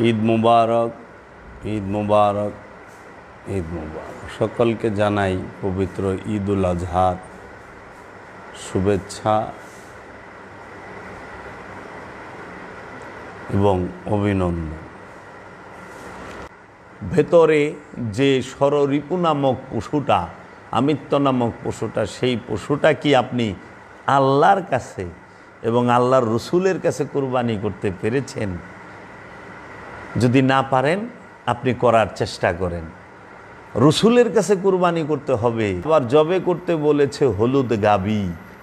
ঈদ মুবারক, ঈদ মুবারক, ঈদ মুবারক। সকলকে জানাই পবিত্র ঈদ উল আজহার শুভেচ্ছা এবং অভিনন্দন। ভেতরে যে ষড়রিপু নামক পশুটা, আমিত্ব নামক পশুটা, সেই পশুটা কি আপনি আল্লাহর কাছে এবং আল্লাহর রসুলের কাছে কুরবানি করতে পেরেছেন? যদি না পারেন, আপনি করার চেষ্টা করেন। রসুলের কাছে কুরবানি করতে হবে। আবার জবে করতে বলেছে হলুদ গাবি,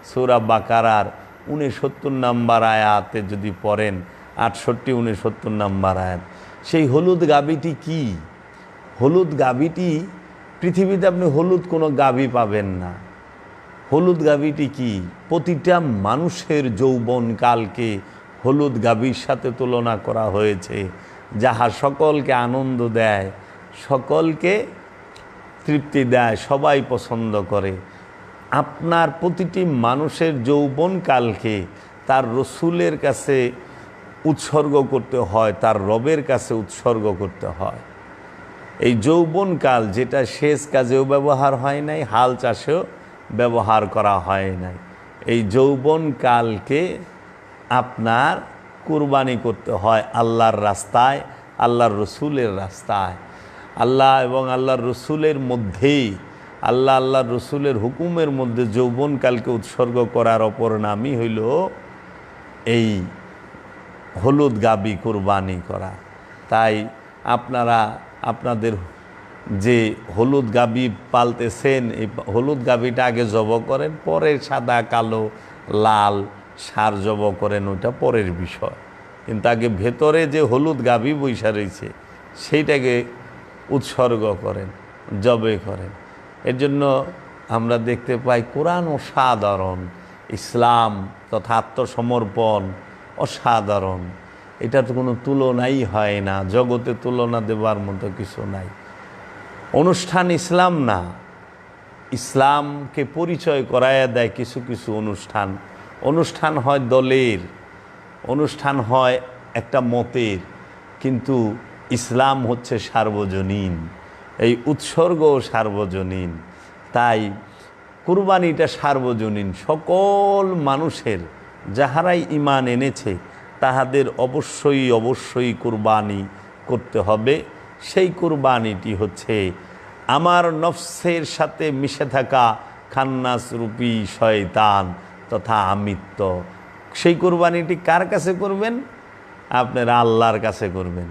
সূরা বাকারার 69 নম্বর আয়াতে যদি পড়েন, 68-69 নম্বর আয়াত। সেই হলুদ গাবিটি কি? হলুদ গাবিটি, পৃথিবীতে আপনি হলুদ কোনো গাবি পাবেন না। হলুদ গাবিটি কি? প্রতিটা মানুষের যৌবনকালকে হলুদ গাবির সাথে তুলনা করা হয়েছে, যাহা সকলকে আনন্দ দেয়, সকলকে তৃপ্তি দেয়, সবাই পছন্দ করে। আপনার প্রতিটি মানুষের যৌবনকালকে তার রসুলের কাছে উৎসর্গ করতে হয়, তার রবের কাছে উৎসর্গ করতে হয়। এই যৌবনকাল, যেটা সেচ কাজেও ব্যবহার হয় নাই, হাল চাষেও ব্যবহার করা হয় নাই, এই যৌবনকালকে আপনার কুরবানি করতে হয় আল্লাহর রাস্তায়, আল্লাহর রসুলের রাস্তায়। আল্লাহ এবং আল্লাহর রসুলের মধ্যেই, আল্লাহর রসুলের হুকুমের মধ্যে যৌবনকালকে উৎসর্গ করার অপর নামই হইল এই হলুদ গাবি কুরবানি করা। তাই আপনারা আপনাদের যে হলুদ গাবি পালতেছেন, এই হলুদ গাবিটা আগে জব করেন, পরে সাদা, কালো, লাল সার জব করেন, ওইটা পরের বিষয়। কিন্তু আগে ভেতরে যে হলুদ গাবি বৈশা রয়েছে, সেইটাকে উৎসর্গ করেন, জবে করেন। এর জন্য আমরা দেখতে পাই কোরআন অসাধারণ, ইসলাম তথা আত্মসমর্পণ অসাধারণ। এটার তো কোনো তুলনাই হয় না, জগতে তুলনা দেবার মতো কিছু নাই। অনুষ্ঠান ইসলাম না, ইসলামকে পরিচয় করাইয়া দেয় কিছু কিছু অনুষ্ঠান। অনুষ্ঠান হয় দলের, অনুষ্ঠান হয় একটা মতের, কিন্তু ইসলাম হচ্ছে সার্বজনীন, এই উৎসর্গ সার্বজনীন। তাই কুরবানিটা সার্বজনীন, সকল মানুষের, যাহারাই ঈমান এনেছে তাহাদের অবশ্যই অবশ্যই কুরবানি করতে হবে। সেই কুরবানিটি হচ্ছে আমার নফসের সাথে মিশে থাকা খান্নাস রূপী শয়তান তথা আমিত্ব। সেই কুরবানিটি কার কাছে করবেন? আপনারা আল্লাহর কাছে করবেন।